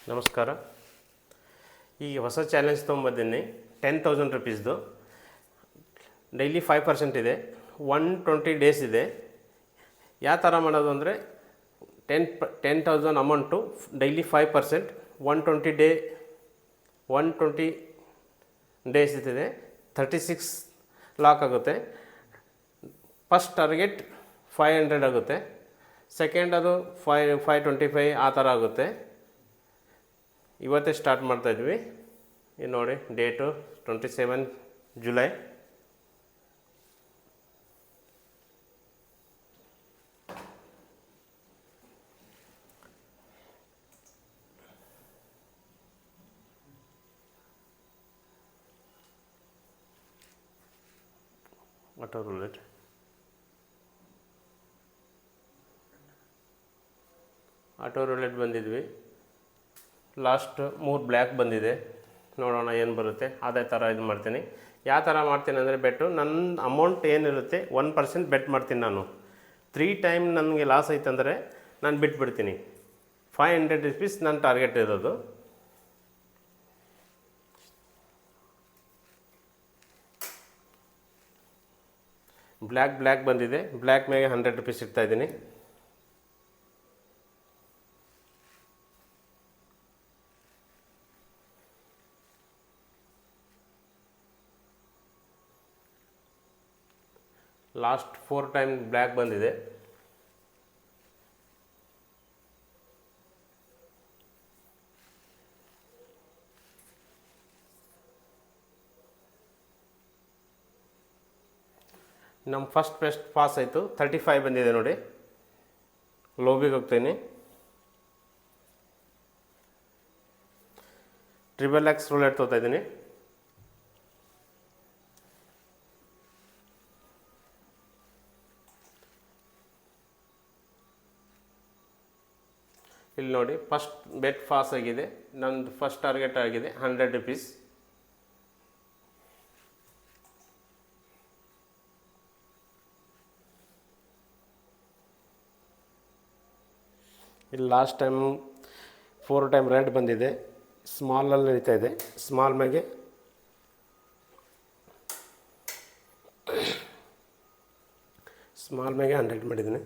ನಮಸ್ಕಾರ. ಈಗ ಹೊಸ ಚಾಲೆಂಜ್ ತೊಗೊಂಬಂದಿನಿ. 10,000 ರುಪೀಸ್ದು ಡೈಲಿ 5% ಇದೆ. 120 ಡೇಸ್ ಇದೆ. ಯಾವ ಥರ ಮಾಡೋದು ಅಂದರೆ 10,000 ಅಮೌಂಟು ಡೈಲಿ 5%, 120 ಡೇಸ್ ಇದೆ. 36 ಲಾಕ್ ಆಗುತ್ತೆ. ಫಸ್ಟ್ ಟಾರ್ಗೆಟ್ 500 ಆಗುತ್ತೆ. ಸೆಕೆಂಡ್ ಅದು 525 ಆ ಥರ ಆಗುತ್ತೆ. ಇವತ್ತೇ ಸ್ಟಾರ್ಟ್ ಮಾಡ್ತಾಯಿದ್ವಿ. ಇದು ನೋಡಿ, ಡೇಟು 27 ಜುಲೈ. ಆಟೋ ರೂಲೆಟ್ ಬಂದಿದ್ವಿ. ಲಾಸ್ಟ್ 3 ಬ್ಲ್ಯಾಕ್ ಬಂದಿದೆ. ನೋಡೋಣ ಏನು ಬರುತ್ತೆ. ಅದೇ ಥರ ಇದು ಮಾಡ್ತೀನಿ. ಯಾವ ಥರ ಮಾಡ್ತೀನಿ ಅಂದರೆ, ಬೆಟ್ಟು ನನ್ನ ಅಮೌಂಟ್ ಏನಿರುತ್ತೆ 1% ಬೆಟ್ ಮಾಡ್ತೀನಿ ನಾನು. 3 ಟೈಮ್ ನನಗೆ ಲಾಸ್ ಆಯ್ತಂದರೆ ನಾನು ಬಿಟ್ಬಿಡ್ತೀನಿ. 500 ರುಪೀಸ್ ನನ್ನ ಟಾರ್ಗೆಟ್ ಇರೋದು. ಬ್ಲ್ಯಾಕ್ ಬಂದಿದೆ. ಬ್ಲ್ಯಾಕ್ ಮೇಲೆ 100 ರುಪೀಸ್ ಇಡ್ತಾಯಿದ್ದೀನಿ. ಲಾಸ್ಟ್ 4 ಟೈಮ್ ಬ್ಲ್ಯಾಕ್ ಬಂದಿದೆ. ನಮ್ಮ ಫಸ್ಟ್ ಪಾಸ್ ಆಯಿತು. 35 ಬಂದಿದೆ ನೋಡಿ. ಲೋಬಿಗೆ ಹೋಗ್ತೀನಿ. XXX ರೂಲೆಟ್ ತೊಗೊತಾ ಇದ್ದೀನಿ. ಇಲ್ಲಿ ನೋಡಿ, ಫಸ್ಟ್ ಬೆಟ್ ಪಾಸ್ ಆಗಿದೆ. ನಂದು ಫಸ್ಟ್ ಟಾರ್ಗೆಟ್ ಆಗಿದೆ 100 ರುಪೀಸ್. ಇಲ್ಲಿ ಲಾಸ್ಟ್ ಟೈಮ್ 4 ಟೈಮ್ ರೆಡ್ ಬಂದಿದೆ. ಸ್ಮಾಲಲ್ಲಿ ನಡೀತಾ ಇದೆ. ಸ್ಮಾಲ್ ಮ್ಯಾಗೆ ಸ್ಮಾಲ್ ಮ್ಯಾಗೆ 100 ಮಾಡಿದ್ದೀನಿ.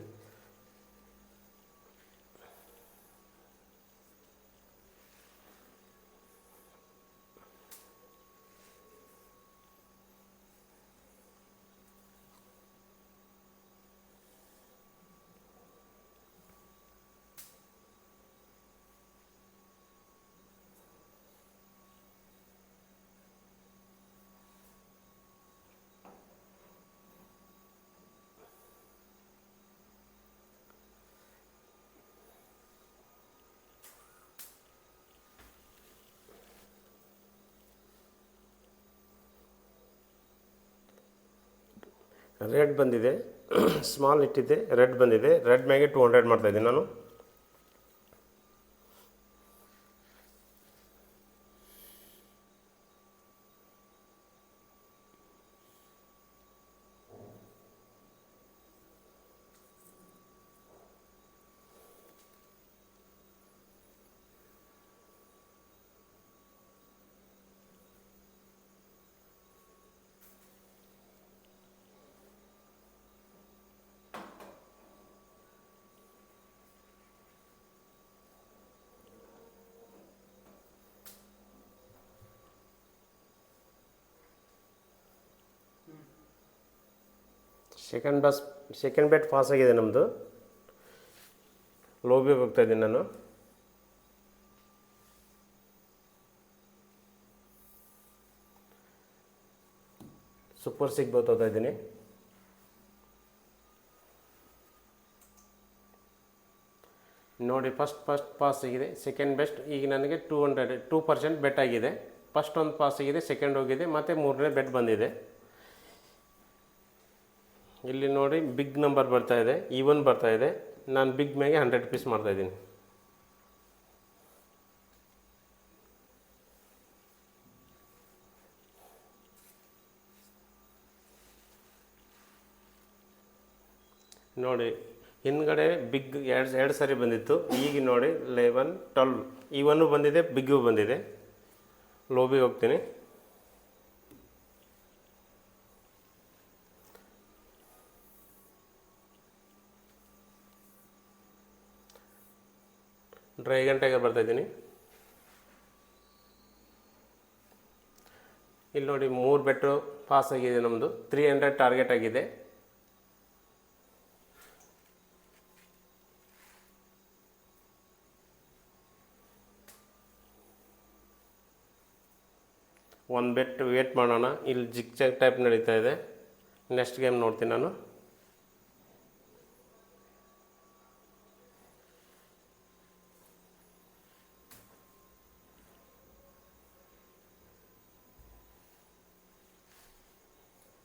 ರೆಡ್ ಬಂದಿದೆ. ಸ್ಮಾಲ್ ಇಟ್ಟಿದ್ದೆ, ರೆಡ್ ಬಂದಿದೆ. ರೆಡ್ ಮ್ಯಾಗೆ 200 ಮಾಡ್ತಾಯಿದ್ದೀನಿ ನಾನು. ಸೆಕೆಂಡ್ ಬೆಟ್ ಪಾಸ್ ಆಗಿದೆ ನಮ್ಮದು. ಲೋಬಿಗೆ ಹೋಗ್ತಾಯಿದ್ದೀನಿ ನಾನು. ಸೂಪರ್ ಸಿಗ್ಬೋದು ಹೋಗ್ತಾ ಇದ್ದೀನಿ. ನೋಡಿ, ಫಸ್ಟ್ ಪಾಸ್ ಆಗಿದೆ. ಸೆಕೆಂಡ್ ಬೆಸ್ಟ್ ಈಗ ನನಗೆ 2% ಬೆಟ್ ಆಗಿದೆ. ಫಸ್ಟ್ ಒಂದು ಪಾಸ್ ಆಗಿದೆ, ಸೆಕೆಂಡ್ ಹೋಗಿದೆ, ಮತ್ತು 3ನೇ ಬೆಟ್ ಬಂದಿದೆ. ಇಲ್ಲಿ ನೋಡಿ, ಬಿಗ್ ನಂಬರ್ ಬರ್ತಾಯಿದೆ, ಈವನ್ ಬರ್ತಾಯಿದೆ. ನಾನು ಬಿಗ್ ಮ್ಯಾಗೆ 100 ರುಪೀಸ್ ಮಾಡ್ತಾಯಿದ್ದೀನಿ. ನೋಡಿ, ಹಿಂದ್ಗಡೆ ಬಿಗ್ ಎರಡು ಸರಿ ಬಂದಿತ್ತು. ಈಗ ನೋಡಿ 11 12 ಇವನು ಬಂದಿದೆ, ಬಿಗ್ಗು ಬಂದಿದೆ. ಲೋಬಿಗೆ ಹೋಗ್ತೀನಿ. ಡ್ರ್ಯಾಗನ್ ಟೈಗರ್ ಬರ್ತಾಯಿದ್ದೀನಿ. ಇಲ್ಲಿ ನೋಡಿ 3 ಬೆಟ್ಟು ಪಾಸ್ ಆಗಿದೆ. ನಮ್ಮದು 300 ಟಾರ್ಗೆಟ್ ಆಗಿದೆ. ಒಂದು ಬೆಟ್ ವೇಟ್ ಮಾಡೋಣ. ಇಲ್ಲಿ ಜಿಗ್ ಜಾಗ್ ಟೈಪ್ ನಡೀತಾ ಇದೆ. ನೆಕ್ಸ್ಟ್ ಗೇಮ್ ನೋಡ್ತೀನಿ ನಾನು.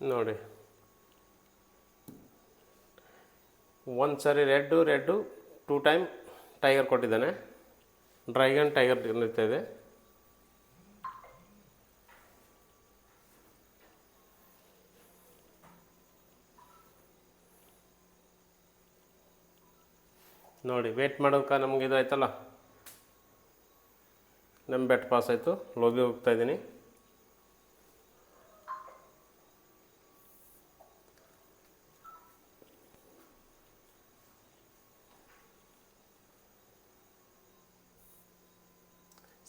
ನೋಡಿ ಒಂದು ಸರಿ ರೆಡ್ಡು 2 ಟೈಮ್ ಟೈಗರ್ ಕೊಟ್ಟಿದ್ದಾನೆ. ಡ್ರ್ಯಾಗನ್ ಟೈಗರ್ ನಡೀತಾ ಇದೆ. ನೋಡಿ ವೇಟ್ ಮಾಡೋಕೆ ನಮ್ಗೆ ಇದು ಆಯ್ತಲ್ಲ, ನಮ್ಮ ಬೆಟ್ ಪಾಸ್ ಆಯಿತು. ಲೋಬಿ ಹೋಗ್ತಾಯಿದ್ದೀನಿ.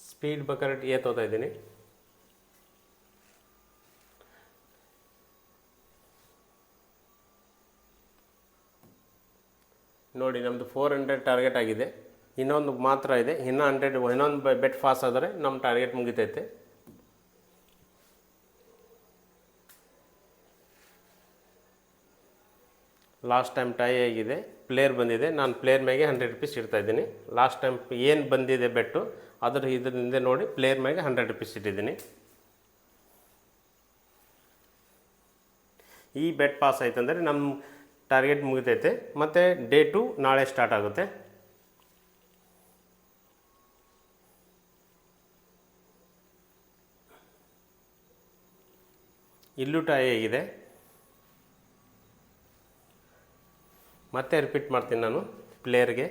ಸ್ಪೀಡ್ ಬಕೆಟ್ ತೋತಾ ಇದ್ದೀನಿ. ನೋಡಿ ನಮ್ಮದು 400 ಟಾರ್ಗೆಟ್ ಆಗಿದೆ. ಇನ್ನೊಂದು ಮಾತ್ರ ಇದೆ. ಇನ್ನೊಂದು ಬೆಟ್ ಪಾಸ್ ಆದರೆ ನಮ್ಮ ಟಾರ್ಗೆಟ್ ಮುಗಿತೈತೆ. ಲಾಸ್ಟ್ ಟೈಮ್ ಟೈ ಆಗಿದೆ. ಪ್ಲೇಯರ್ ಬಂದಿದೆ. ನಾನು ಪ್ಲೇಯರ್ ಮೇಲೆ 100 ರೂಪೀಸ್ ಇಡ್ತಾಯಿದ್ದೀನಿ. ಲಾಸ್ಟ್ ಟೈಮ್ ಏನು ಬಂದಿದೆ ಬೆಟ್ಟು ಇದರಿಂದ ನೋಡಿ ಪ್ಲೇಯರ್ ಮೇಲೆ 100 ರೂಪೀಸ್ ಇಟ್ಟಿದ್ದೀನಿ. ಈ ಬೆಟ್ ಪಾಸ್ ಆಯ್ತಂದರೆ ನಮ್ಮ ಟಾರ್ಗೆಟ್ ಮುಗಿತೈತೆ. ಮತ್ತು ಡೇ 2 ನಾಳೆ ಸ್ಟಾರ್ಟ್ ಆಗುತ್ತೆ. ಇಲ್ಲೂ ಟೈ ಆಗಿದೆ. ಮತ್ತೆ ರಿಪೀಟ್ ಮಾಡ್ತೀನಿ ನಾನು ಪ್ಲೇಯರ್ಗೆ.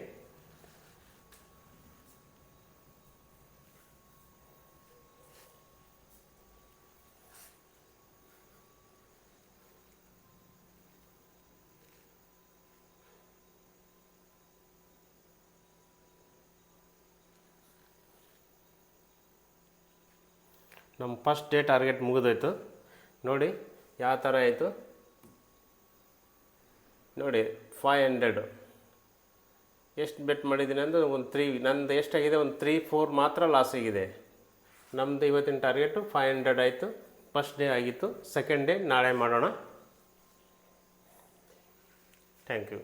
ನಮ್ಮ ಫಸ್ಟ್ ಡೇ ಟಾರ್ಗೆಟ್ ಮುಗಿದೋಯ್ತು. ನೋಡಿ ಯಾವ ಥರ ಆಯಿತು ನೋಡಿ. 500 ಎಷ್ಟು ಬೆಟ್ ಮಾಡಿದ್ದೀನಿ ಅಂದರೆ ಒಂದು 3, ನಂದು ಎಷ್ಟಾಗಿದೆ ಒಂದು 3-4 ಮಾತ್ರ ಲಾಸ್ ಆಗಿದೆ. ನಮ್ಮದು ಇವತ್ತಿನ ಟಾರ್ಗೆಟು 500 ಆಯಿತು. ಫಸ್ಟ್ ಡೇ ಆಗಿತ್ತು. ಸೆಕೆಂಡ್ ಡೇ ನಾಳೆ ಮಾಡೋಣ. Thank you.